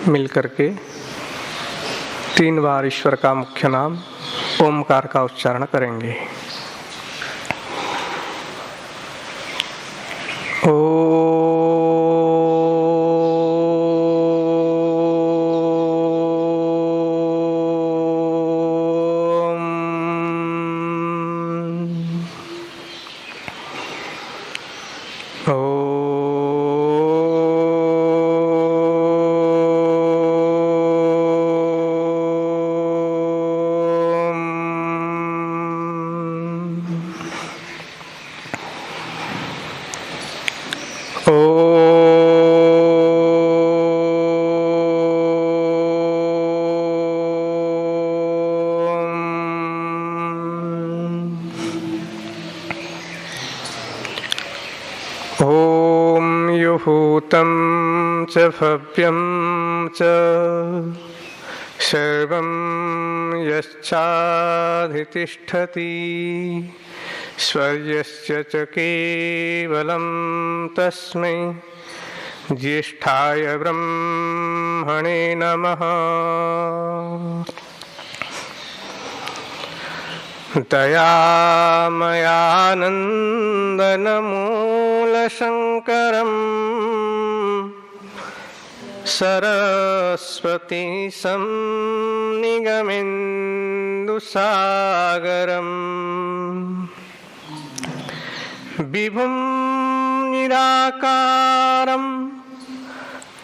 मिलकर के 3 बार ईश्वर का मुख्य नाम ओमकार का उच्चारण करेंगे। ओम युहूतं च भव्यं च सर्वं यश्चाधितिष्ठति स्वर्यस्य च केवलं तस्मै ज्येष्ठाय ब्रह्मणे नमः। दयामयानन्दनमूलशङ्करं सरस्वती संनिगमेन्दुसागरम् विभुं निराकारम्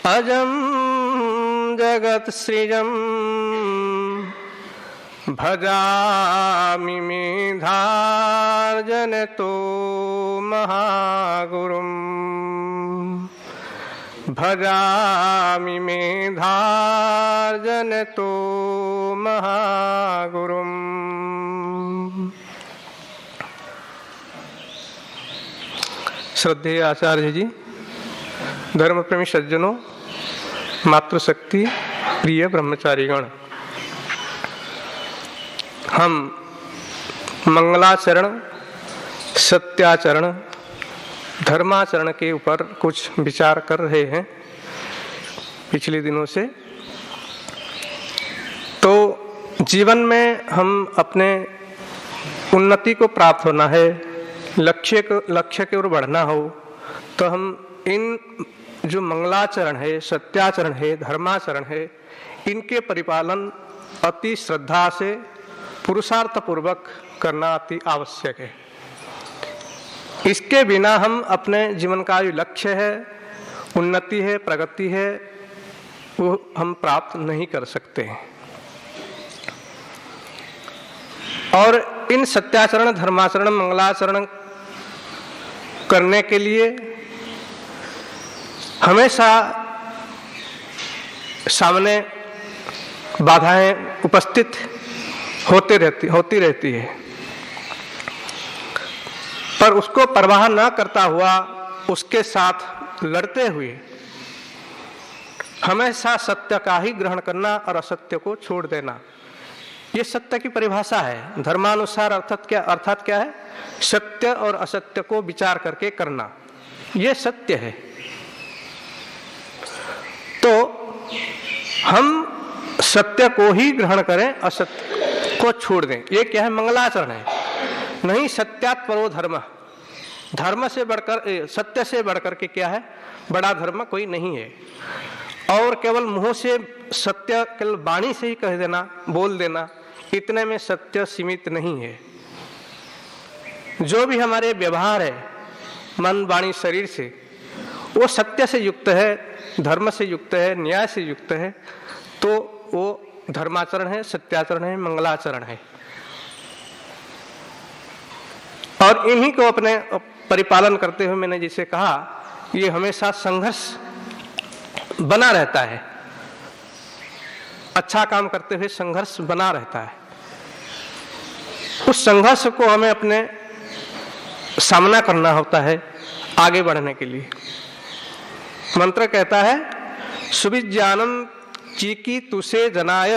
अजं जगत्सृजम् भजामि मेधार्जनतो महागुरुम् भजामि मेधार्जनतो महागुरुम्। श्रद्धेय आचार्य जी, धर्म प्रेमी सज्जनों, मातृशक्ति प्रिय ब्रह्मचारीगण, हम मंगलाचरण, सत्याचरण, धर्माचरण के ऊपर कुछ विचार कर रहे हैं पिछले दिनों से। तो जीवन में हम अपने उन्नति को प्राप्त होना है, लक्ष्य की ओर बढ़ना हो, तो हम इन जो मंगलाचरण है, सत्याचरण है, धर्माचरण है, इनके परिपालन अति श्रद्धा से पुरुषार्थ पूर्वक करना अति आवश्यक है। इसके बिना हम अपने जीवन का जो लक्ष्य है, उन्नति है, प्रगति है, वो हम प्राप्त नहीं कर सकते हैं। और इन सत्याचरण, धर्माचरण, मंगलाचरण करने के लिए हमेशा सामने बाधाएं उपस्थित होती रहती है, पर उसको परवाह न करता हुआ, उसके साथ लड़ते हुए हमेशा सत्य का ही ग्रहण करना और असत्य को छोड़ देना, ये सत्य की परिभाषा है। धर्मानुसार अर्थात क्या है? सत्य और असत्य को विचार करके करना, ये सत्य है। तो हम सत्य को ही ग्रहण करें, असत्य को छोड़ दें, ये क्या है? मंगलाचरण है। नहीं सत्यात् परो धर्म, धर्म से बढ़कर, सत्य से बढ़कर के क्या है? बड़ा धर्म कोई नहीं है। और केवल मुंह से सत्य, केवल वाणी से ही कह देना, बोल देना, इतने में सत्य सीमित नहीं है। जो भी हमारे व्यवहार है मन, वाणी, शरीर से, वो सत्य से युक्त है, धर्म से युक्त है, न्याय से युक्त है, तो वो धर्माचरण है, सत्याचरण है, मंगलाचरण है। और इन्हीं को अपने परिपालन करते हुए मैंने जिसे कहा, ये हमेशा संघर्ष बना रहता है। अच्छा काम करते हुए संघर्ष बना रहता है। उस संघर्ष को हमें अपने सामना करना होता है आगे बढ़ने के लिए। मंत्र कहता है, सुविज्ञानम चीकी तुसे जनाय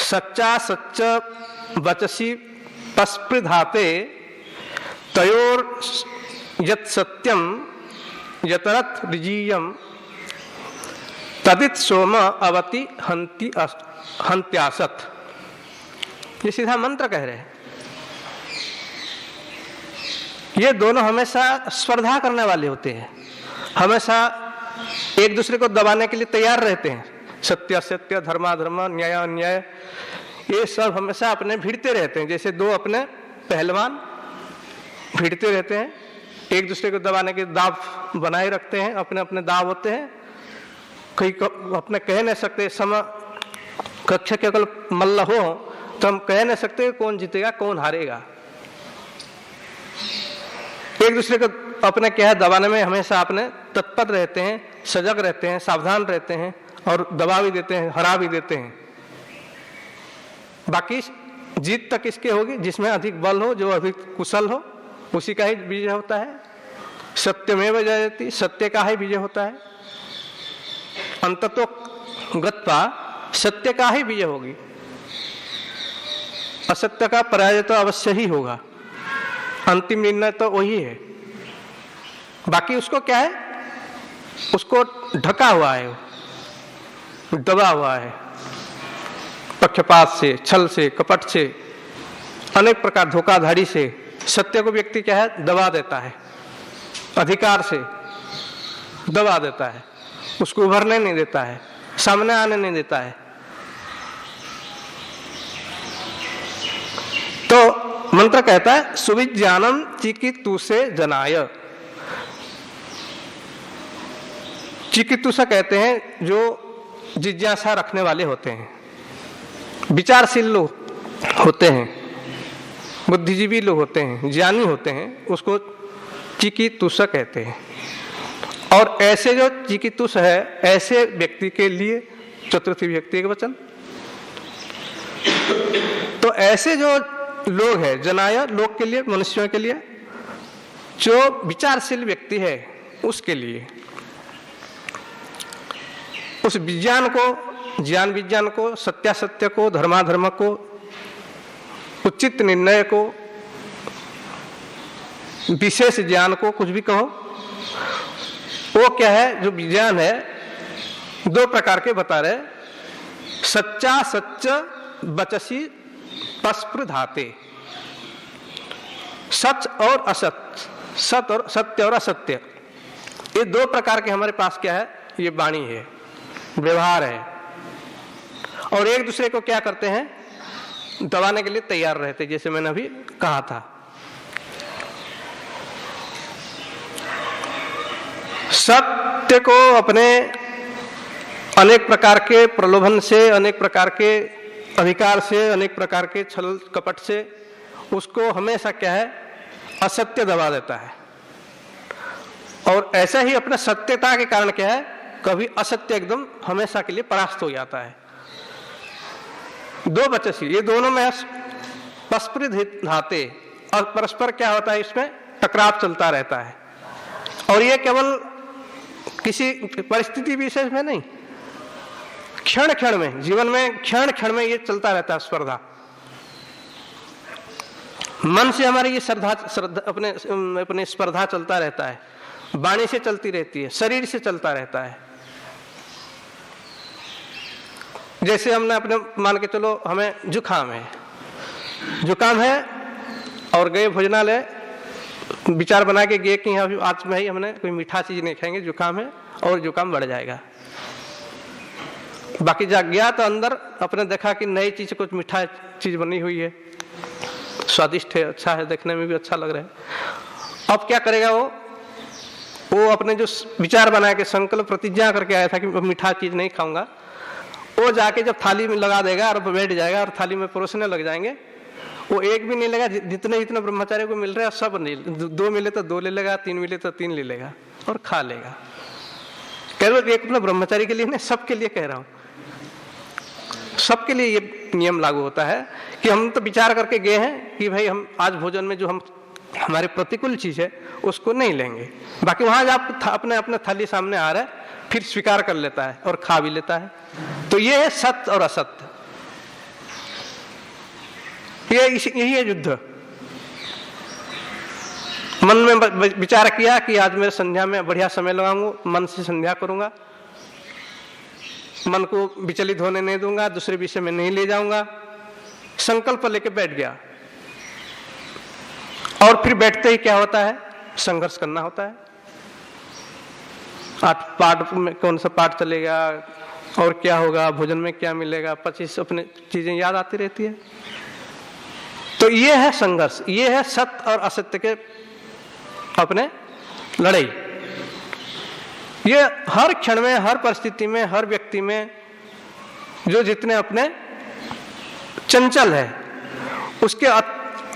सच्चा सच्च वचसी पस्पृधाते तयोर यत् सत्यम यतरथ ऋजीयम तदित सोम अवति हंत्यासत। ये सीधा मंत्र कह रहे हैं। ये दोनों हमेशा स्पर्धा करने वाले होते हैं, हमेशा एक दूसरे को दबाने के लिए तैयार रहते हैं। सत्य असत्य, धर्माधर्म, न्याय अन्याय, ये सब हमेशा अपने भिड़ते रहते हैं। जैसे दो अपने पहलवान भिड़ते रहते हैं, एक दूसरे को दबाने के दाव बनाए रखते हैं, अपने अपने दाव होते हैं। कहीं अपने कह नहीं सकते, सम कक्ष के अगर मल्ल हो तो हम कह नहीं सकते कौन जीतेगा कौन हारेगा। एक दूसरे को अपने क्या है दबाने में हमेशा अपने तत्पर रहते हैं, सजग रहते हैं, सावधान रहते हैं और दबा भी देते हैं, हरा भी देते हैं। बाकी जीत तक इसके होगी जिसमें अधिक बल हो, जो अधिक कुशल हो, उसी का ही विजय होता है। सत्यमेव जयति, सत्य का ही विजय होता है। अंततो गत्वा सत्य का ही विजय होगी, असत्य का पराजय तो अवश्य ही होगा। अंतिम निर्णय तो वही है। बाकी उसको क्या है, उसको ढका हुआ है, दबा हुआ है, पक्षपात से, छल से, कपट से, अनेक प्रकार धोखाधड़ी से सत्य को व्यक्ति क्या है दबा देता है, अधिकार से दबा देता है, उसको उभरने नहीं देता है, सामने आने नहीं देता है। तो मंत्र कहता है सुविज्ञानम चिकित्सुषे जनाय। चिकित्सुषा कहते हैं जो जिज्ञासा रखने वाले होते हैं, विचारशील लोग होते हैं, बुद्धिजीवी लोग होते हैं, ज्ञानी होते हैं, उसको चिकित्सुषा कहते हैं। और ऐसे जो चिकित्सुष है, ऐसे व्यक्ति के लिए चतुर्थी व्यक्ति का वचन। तो ऐसे जो लोग हैं, जनाय लोग के लिए, मनुष्यों के लिए, जो विचारशील व्यक्ति है उसके लिए, उस विज्ञान को, ज्ञान विज्ञान को, सत्यासत्य को, धर्माधर्म को, उचित निर्णय को, विशेष ज्ञान को, कुछ भी कहो, वो क्या है जो विज्ञान है, दो प्रकार के बता रहे। सच्चा सच्च बचसी पस्पृधाते, सच और असत्य, सत्य और असत्य, ये दो प्रकार के हमारे पास क्या है, ये वाणी है, व्यवहार है। और एक दूसरे को क्या करते हैं, दबाने के लिए तैयार रहते, जैसे मैंने अभी कहा था। सत्य को अपने अनेक प्रकार के प्रलोभन से, अनेक प्रकार के अधिकार से, अनेक प्रकार के छल कपट से उसको हमेशा क्या है असत्य दबा देता है। और ऐसा ही अपने सत्यता के कारण क्या है, कभी असत्य एकदम हमेशा के लिए परास्त हो जाता है। दो बचसी, ये दोनों में परस्पर धाते, और परस्पर क्या होता है, इसमें टकराव चलता रहता है। और ये केवल किसी परिस्थिति विशेष में नहीं, क्षण क्षण में, जीवन में क्षण क्षण में ये चलता रहता है स्पर्धा। मन से हमारी ये श्रद्धा अपने स्पर्धा चलता रहता है, वाणी से चलती रहती है, शरीर से चलता रहता है। जैसे हमने अपने मान के चलो हमें जुकाम है और गए भोजनालय, विचार बना के गए कि आज में ही हमने कोई मीठा चीज नहीं खाएंगे, जुकाम है और जुकाम बढ़ जाएगा। बाकी जा गया तो अंदर अपने देखा कि नई चीज, कुछ मीठा चीज बनी हुई है, स्वादिष्ट है, अच्छा है, देखने में भी अच्छा लग रहा है। अब क्या करेगा वो अपने जो विचार बना के संकल्प प्रतिज्ञा करके आया था कि मीठा चीज नहीं खाऊंगा, वो जाके जब थाली में लगा देगा और बैठ जाएगा और थाली में परोसने लग जाएंगे, वो एक भी नहीं लेगा, जितने ब्रह्मचारी को मिल रहा है सब नहीं, दो मिले तो दो ले लेगा, तीन मिले तो तीन ले लेगा और खा लेगा। केवल एक अपना ब्रह्मचारी के लिए नहीं, सबके लिए कह रहा हूं, सबके लिए ये नियम लागू होता है कि हम तो विचार करके गए हैं कि भाई हम आज भोजन में जो हमारे प्रतिकूल चीज है उसको नहीं लेंगे। बाकी वहां जब अपने थाली सामने आ रहा है फिर स्वीकार कर लेता है और खा भी लेता है। तो ये है सत्य और असत्य, यही है युद्ध। मन में विचार किया कि आज मेरे संध्या में बढ़िया समय लगाऊंगा, मन से संध्या करूंगा, मन को विचलित होने नहीं दूंगा, दूसरे विषय में नहीं ले जाऊंगा, संकल्प लेके बैठ गया। और फिर बैठते ही क्या होता है, संघर्ष करना होता है। आज पाठ में कौन सा पाठ चलेगा और क्या होगा, भोजन में क्या मिलेगा, 25 अपने चीजें याद आती रहती है। तो ये है संघर्ष, ये है सत्य और असत्य के अपने लड़ाई। ये हर क्षण में, हर परिस्थिति में, हर व्यक्ति में जो जितने अपने चंचल है उसके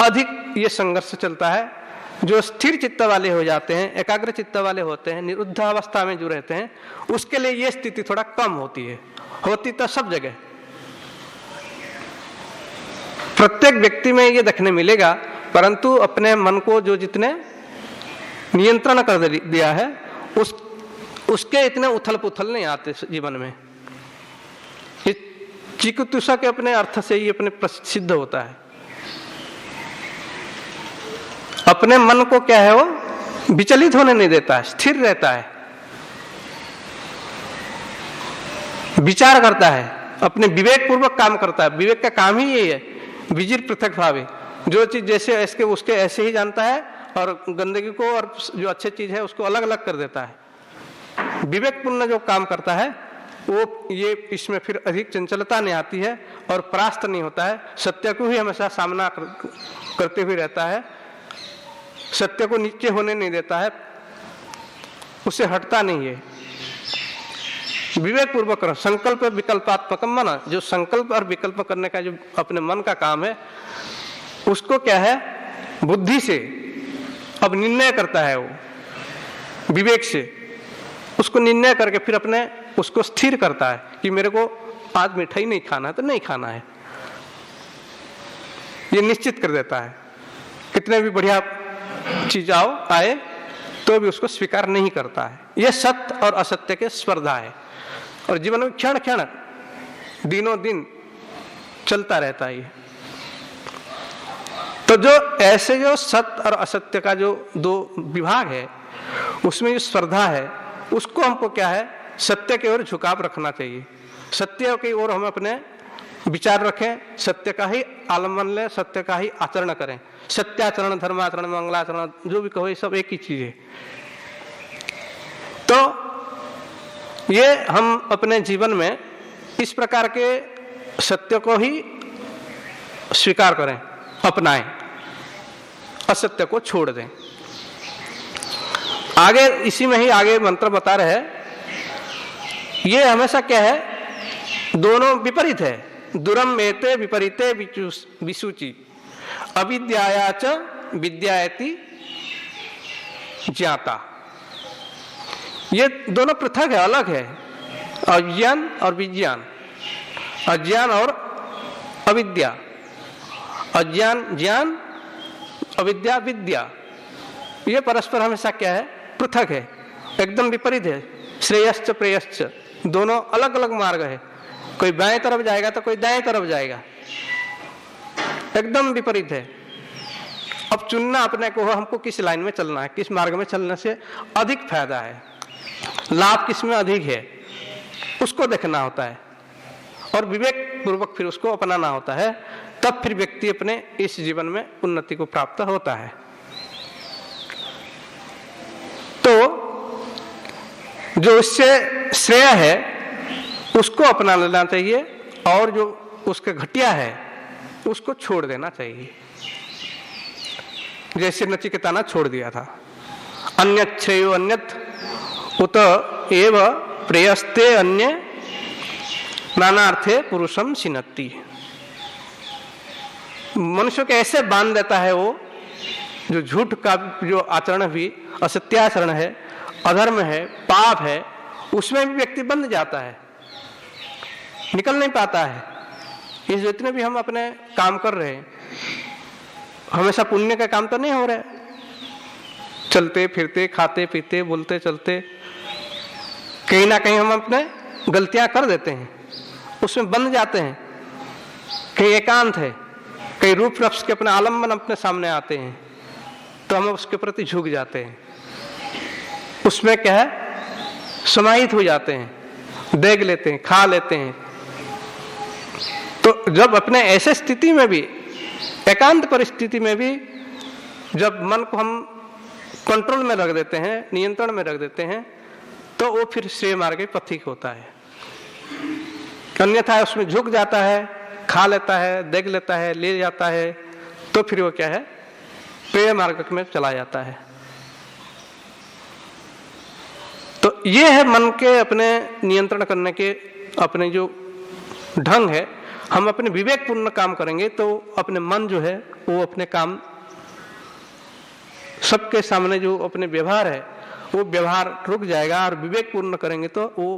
अधिक ये संघर्ष चलता है। जो स्थिर चित्त वाले हो जाते हैं, एकाग्र चित्त वाले होते हैं, निरुद्ध अवस्था में जो रहते हैं, उसके लिए ये स्थिति थोड़ा कम होती है। होती तो सब जगह, प्रत्येक व्यक्ति में ये देखने मिलेगा, परंतु अपने मन को जो जितने नियंत्रण कर दिया है उसके इतने उथल पुथल नहीं आते जीवन में। ये चिकित्सा के अपने अर्थ से ही अपने प्रसिद्ध होता है। अपने मन को क्या है, वो विचलित होने नहीं देता है, स्थिर रहता है, विचार करता है, अपने विवेक पूर्वक काम करता है। विवेक का काम ही यही है, विजिर पृथक भावे। जो चीज जैसे ऐसे उसके ऐसे ही जानता है और गंदगी को और जो अच्छी चीज है उसको अलग अलग कर देता है। विवेकपूर्ण जो काम करता है वो ये इसमें फिर अधिक चंचलता नहीं आती है और परास्त नहीं होता है। सत्य को ही हमेशा सामना करते हुए रहता है, सत्य को नीचे होने नहीं देता है, उससे हटता नहीं है। विवेक पूर्वक संकल्प विकल्पात्मक मन, जो संकल्प और विकल्प करने का जो अपने मन का काम है उसको क्या है, बुद्धि से अब निर्णय करता है। वो विवेक से उसको निर्णय करके फिर अपने उसको स्थिर करता है कि मेरे को आज मिठाई नहीं खाना है तो नहीं खाना है, ये निश्चित कर देता है। कितने भी बढ़िया चीज आए तो भी उसको स्वीकार नहीं करता है। यह सत्य और असत्य के स्पर्धा है और जीवन में क्षण क्षण दिनों दिन चलता रहता है। तो जो ऐसे जो सत्य और असत्य का जो दो विभाग है उसमें जो स्पर्धा है उसको हमको क्या है, सत्य की ओर झुकाव रखना चाहिए। सत्य की ओर हम अपने विचार रखें, सत्य का ही आलम्बन लें, सत्य का ही आचरण करें। सत्याचरण, धर्माचरण, मंगलाचरण जो भी कहो ये सब एक ही चीज है। तो ये हम अपने जीवन में इस प्रकार के सत्य को ही स्वीकार करें, अपनाएं, असत्य को छोड़ दें। आगे इसी में ही आगे मंत्र बता रहे हैं, ये हमेशा क्या है, दोनों विपरीत है। दुरम एते विपरीते विसूचि अविद्याया च विद्यायति ज्ञाता। ये दोनों पृथक है, अलग है। अज्ञान और विज्ञान, अज्ञान और अविद्या, अज्ञान ज्ञान, अविद्या विद्या, ये परस्पर हमेशा क्या है, पृथक है, एकदम विपरीत है। श्रेयश्च प्रेयश्च, दोनों अलग अलग मार्ग है। कोई बाएं तरफ जाएगा तो कोई दाएं तरफ जाएगा, एकदम विपरीत है। अब चुनना अपने को, हमको किस लाइन में चलना है, किस मार्ग में चलने से अधिक फायदा है, लाभ किस में अधिक है, उसको देखना होता है और विवेक पूर्वक फिर उसको अपनाना होता है। तब फिर व्यक्ति अपने इस जीवन में उन्नति को प्राप्त होता है। तो जो इससे श्रेय है उसको अपना लेना चाहिए और जो उसके घटिया है उसको छोड़ देना चाहिए। जैसे नचिकेता ने छोड़ दिया था, अन्यत् श्रेयो अन्यत् उत एव प्रेयस्ते अन्य नानार्थे पुरुषम सिनत्ति। मनुष्य के ऐसे बांध देता है वो, जो झूठ का जो आचरण भी असत्याचरण है, अधर्म है, पाप है, उसमें भी व्यक्ति बंध जाता है, निकल नहीं पाता है। ये जितने भी हम अपने काम कर रहे हैं, हमेशा पुण्य का काम तो नहीं हो रहा है। चलते फिरते, खाते पीते, बोलते चलते, कहीं ना कहीं हम अपने गलतियां कर देते हैं, उसमें बंध जाते हैं। कहीं एकांत है, कहीं रूप रक्ष के अपने आलम्बन अपने सामने आते हैं तो हम उसके प्रति झुक जाते हैं, उसमें क्या है, समाहित हो जाते हैं, देख लेते हैं, खा लेते हैं। तो जब अपने ऐसे स्थिति में भी, एकांत परिस्थिति में भी जब मन को हम कंट्रोल में रख देते हैं, नियंत्रण में रख देते हैं, तो वो फिर श्रेय मार्ग पथिक होता है। अन्यथा उसमें झुक जाता है, खा लेता है, देख लेता है, ले जाता है, तो फिर वो क्या है, प्रेय मार्ग में चला जाता है। तो ये है मन के अपने नियंत्रण करने के अपने जो ढंग है। हम अपने विवेकपूर्ण काम करेंगे तो अपने मन जो है वो अपने काम सबके सामने जो अपने व्यवहार है वो व्यवहार रुक जाएगा, और विवेकपूर्ण करेंगे तो वो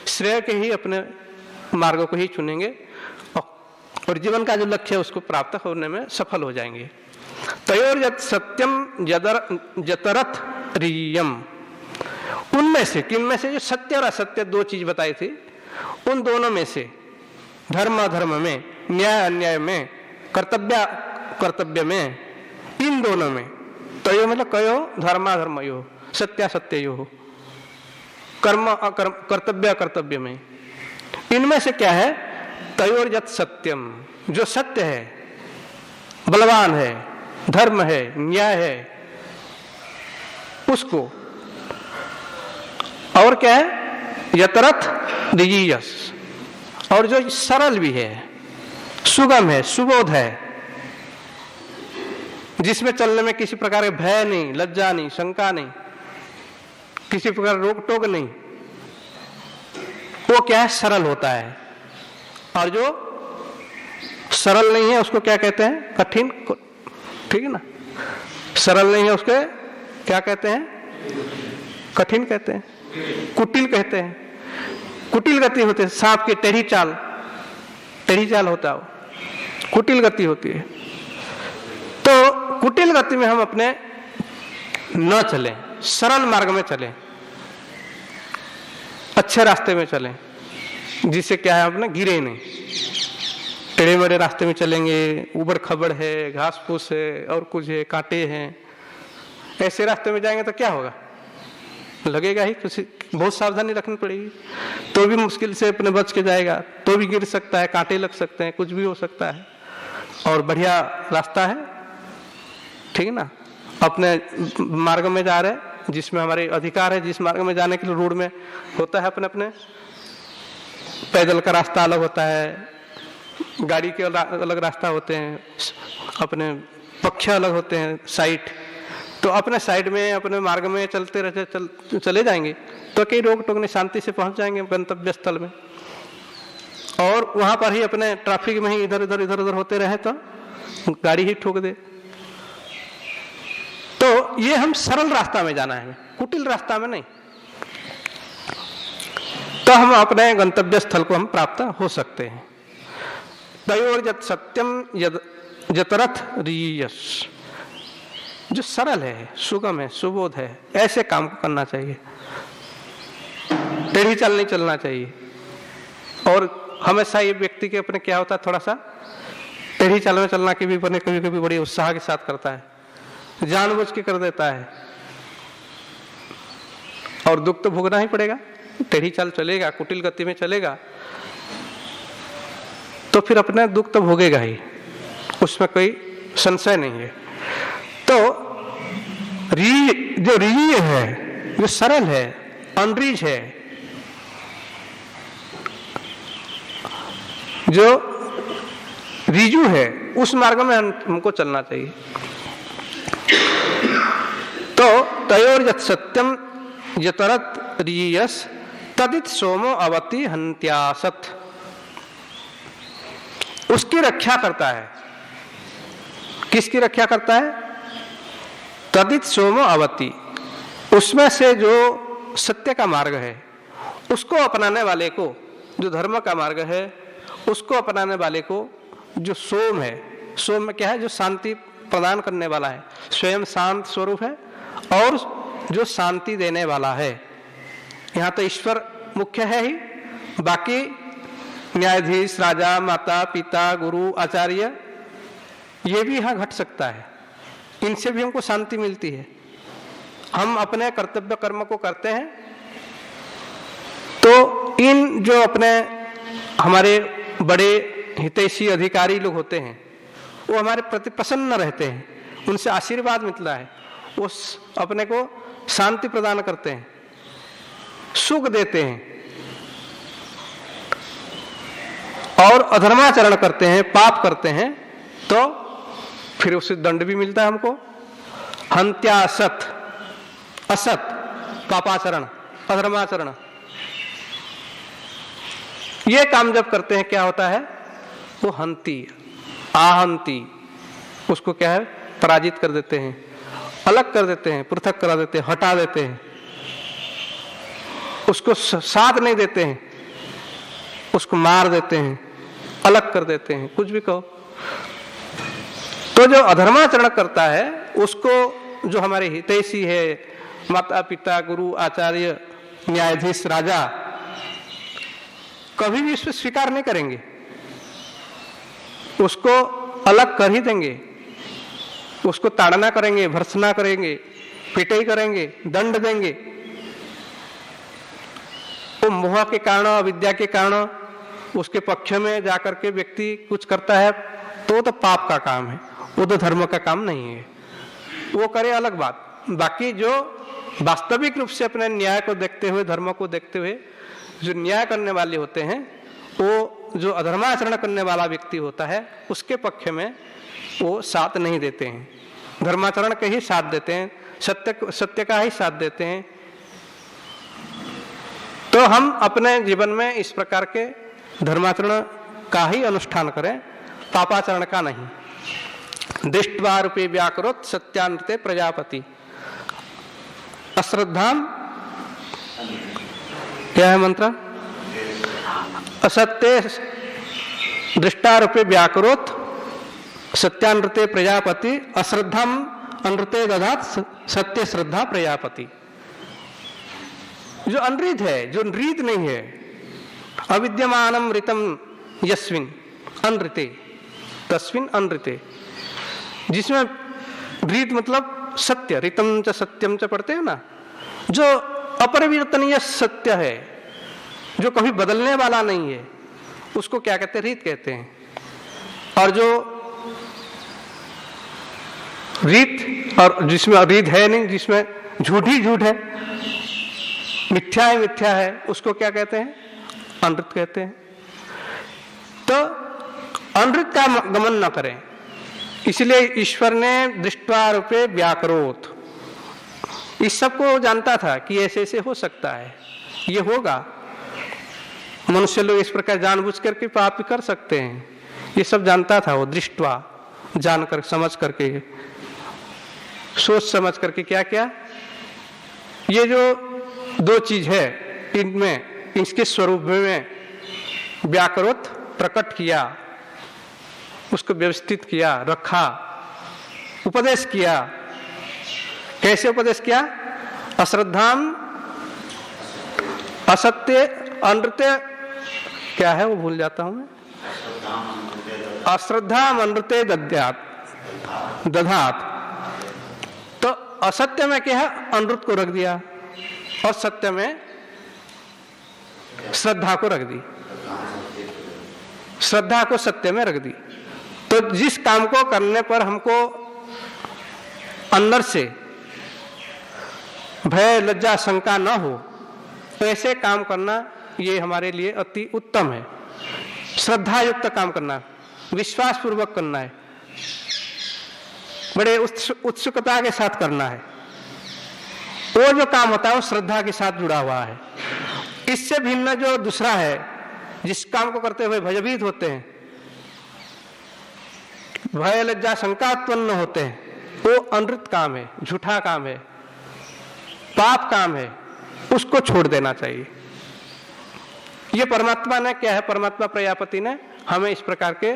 श्रेय के ही अपने मार्गों को ही चुनेंगे और जीवन का जो लक्ष्य है उसको प्राप्त होने में सफल हो जाएंगे। तयोर यत् सत्यम जतरथ रियम, उनमें से, किन में से, जो सत्य और असत्य दो चीज बताई थी, उन दोनों में से, धर्म अधर्म में, न्याय अन्याय में, कर्तव्य कर्तव्य में, इन दोनों में, तयो मतलब कयो धर्माधर्मयो, सत्यासत्यो, कर्म अकर्म, कर्तव्य अकर्तव्य में, इनमें से क्या है, तयोर यत् सत्यम, जो सत्य है, बलवान है, धर्म है, न्याय है, उसको, और क्या है, यतरथ दियस, और जो सरल भी है, सुगम है, सुबोध है, जिसमें चलने में किसी प्रकार के भय नहीं, लज्जा नहीं, शंका नहीं, किसी प्रकार रोक टोक नहीं, वो क्या है, सरल होता है। और जो सरल नहीं है उसको क्या कहते हैं, कठिन, ठीक है ना। सरल नहीं है उसके क्या कहते हैं, कठिन कहते हैं, कुटिल कहते हैं, कुटिल गति होती है। सांप की टेढ़ी चाल, टेढ़ी चाल होता है वो, कुटिल गति होती है। तो कुटिल गति में हम अपने न चलें, सरल मार्ग में चलें, अच्छे रास्ते में चलें, जिससे क्या है, अपने गिरे नहीं। टेढ़े मेढ़े रास्ते में चलेंगे, उबड़ खबड़ है, घास फूस है, और कुछ है, कांटे हैं, ऐसे रास्ते में जाएंगे तो क्या होगा, लगेगा ही कुछ, बहुत सावधानी रखनी पड़ेगी, तो भी मुश्किल से अपने बच के जाएगा, तो भी गिर सकता है, कांटे लग सकते हैं, कुछ भी हो सकता है। और बढ़िया रास्ता है, ठीक है ना, अपने मार्ग में जा रहे, जिसमें हमारे अधिकार है, जिस मार्ग में जाने के लिए रोड में होता है अपने अपने, पैदल का रास्ता अलग होता है, गाड़ी के अलग रास्ता होते हैं, अपने पक्ष अलग होते हैं, साइड। तो अपने साइड में, अपने मार्ग में चलते रहते, चले जाएंगे तो कई रोक टोक नहीं, शांति से पहुंच जाएंगे गंतव्य स्थल में। और वहां पर ही अपने ट्रैफिक में ही इधर उधर होते रहे तो गाड़ी ही ठोक दे। तो ये हम सरल रास्ता में जाना है, कुटिल रास्ता में नहीं, तो हम अपने गंतव्य स्थल को हम प्राप्त हो सकते हैं। तयोर यत् सत्यम जतरथ रियस, जो सरल है, सुगम है, सुबोध है, ऐसे काम को करना चाहिए, टेढ़ी चाल नहीं चलना चाहिए। और हमेशा ये व्यक्ति के अपने क्या होता है, थोड़ा सा टेढ़ी चाल में चलना की भी अपने कभी कभी बड़ी उत्साह के साथ करता है, जानबूझ के कर देता है, और दुख तो भोगना ही पड़ेगा। टेढ़ी चाल चलेगा, कुटिल गति में चलेगा तो फिर अपना दुख तो भोगेगा ही, उसमें कोई संशय नहीं है। तो जो रिय है, जो सरल है, अनरीज है, जो रिजु है, उस मार्ग में हमको चलना चाहिए। तो तयोर यत् सत्यम यतरत रियस तदित सोमो अवति हंत्यासत, उसकी रक्षा करता है। किसकी रक्षा करता है, तदित सोमो अवति, उसमें से जो सत्य का मार्ग है उसको अपनाने वाले को, जो धर्म का मार्ग है उसको अपनाने वाले को, जो सोम है, सोम में क्या है, जो शांति प्रदान करने वाला है, स्वयं शांत स्वरूप है और जो शांति देने वाला है। यहाँ तो ईश्वर मुख्य है ही, बाकी न्यायाधीश, राजा, माता पिता, गुरु, आचार्य, ये भी यहाँ घट सकता है, इनसे भी हमको शांति मिलती है। हम अपने कर्तव्य कर्म को करते हैं तो इन जो अपने हमारे बड़े हितैषी अधिकारी लोग होते हैं वो हमारे प्रति प्रसन्न रहते हैं, उनसे आशीर्वाद मिलता है, वो अपने को शांति प्रदान करते हैं, सुख देते हैं। और अधर्माचरण करते हैं, पाप करते हैं, तो फिर उससे दंड भी मिलता है हमको। हंत्या असत, असत पापाचरण, अधर्माचरण, ये काम जब करते हैं क्या होता है, वो हंती, आहंती, उसको क्या है, पराजित कर देते हैं, अलग कर देते हैं, पृथक करा देते हैं, हटा देते हैं, उसको साथ नहीं देते हैं, उसको मार देते हैं, अलग कर देते हैं, कुछ भी कहो। तो जो अधर्माचरण करता है उसको जो हमारे हितैषी है, माता पिता, गुरु, आचार्य, न्यायाधीश, राजा, कभी भी इसको स्वीकार नहीं करेंगे, उसको अलग कर ही देंगे, उसको ताड़ना करेंगे, भर्त्सना करेंगे, पिटाई करेंगे, दंड देंगे। वो मोह के कारण, अविद्या के कारण उसके पक्ष में जाकर के व्यक्ति कुछ करता है तो पाप का काम है, वो तो धर्म का काम नहीं है, वो करे अलग बात। बाकी जो वास्तविक रूप से अपने न्याय को देखते हुए, धर्म को देखते हुए जो न्याय करने वाले होते हैं, वो जो अधर्माचरण करने वाला व्यक्ति होता है उसके पक्ष में वो साथ नहीं देते हैं, धर्माचरण के ही साथ देते हैं, सत्य का ही साथ देते हैं। तो हम अपने जीवन में इस प्रकार के धर्माचरण का ही अनुष्ठान करें, पापाचरण का नहीं। दृष्ट्वा रूपे व्याकरोत सत्यान्ते प्रजापति, अश्रद्धाम, क्या है मंत्र, असत्य दृष्टारूपे व्याकरोत सत्यानृते प्रजापति, अश्रद्धाम अनृते दधात सत्य श्रद्धा प्रजापति। जो अनृत है, जो रीत नहीं है, अविद्यमानम ऋतम यस्मिन अनृते तस्मिन अनृते, जिसमें रीत मतलब सत्य, ऋतम च सत्यम च पढ़ते हैं ना, जो अपरिवर्तनीय सत्य है, जो कभी बदलने वाला नहीं है, उसको क्या कहते हैं, रीत कहते हैं। और जो रीत, और जिसमें रीत है नहीं, जिसमें झूठ ही झूठ है, मिथ्या है, उसको क्या कहते हैं, अनृत कहते हैं। तो अनृत का गमन न करें, इसलिए ईश्वर ने दृष्ट्वा रूपे व्याकरोत, इस सब को जानता था कि ऐसे ऐसे हो सकता है, ये होगा, मनुष्य लोग इस प्रकार जानबूझ करके पाप कर सकते हैं, ये सब जानता था वो। दृष्ट्वा, जानकर, समझ करके, सोच समझ करके क्या क्या, ये जो दो चीज है इनमें, इसके स्वरूप में व्याकरोत प्रकट किया, उसको व्यवस्थित किया, रखा, उपदेश किया। कैसे उपदेश किया, अश्रद्धाम, असत्य अनृत्य, क्या है वो भूल जाता हूं मैं, अश्रद्धाम अनृत्य दधात। तो असत्य में क्या है, अनृत को रख दिया, और सत्य में श्रद्धा को रख दी, श्रद्धा को सत्य में रख दी। तो जिस काम को करने पर हमको अंदर से भय, लज्जा, शंका न हो, ऐसे काम करना ये हमारे लिए अति उत्तम है। श्रद्धा युक्त काम करना, विश्वास पूर्वक करना है, बड़े उत्सुकता के साथ करना है। वो जो काम होता है वो श्रद्धा के साथ जुड़ा हुआ है। इससे भिन्न जो दूसरा है, जिस काम को करते हुए भयभीत होते हैं, भय, लज्जा, शंका उत्पन्न होते हैं, वो अनृत काम है, झूठा काम है, पाप काम है, उसको छोड़ देना चाहिए। ये परमात्मा ने क्या है, परमात्मा प्रजापति ने हमें इस प्रकार के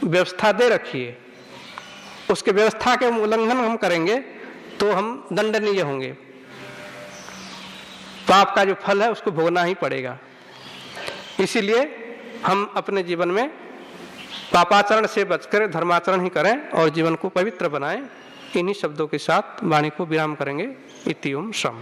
व्यवस्था दे रखी है। उसके व्यवस्था के उल्लंघन हम करेंगे तो हम दंडनीय होंगे, पाप का जो फल है उसको भोगना ही पड़ेगा। इसीलिए हम अपने जीवन में पापाचरण से बचकर धर्माचरण ही करें और जीवन को पवित्र बनाएं। इन्हीं शब्दों के साथ वाणी को विराम करेंगे। इति ओम शम।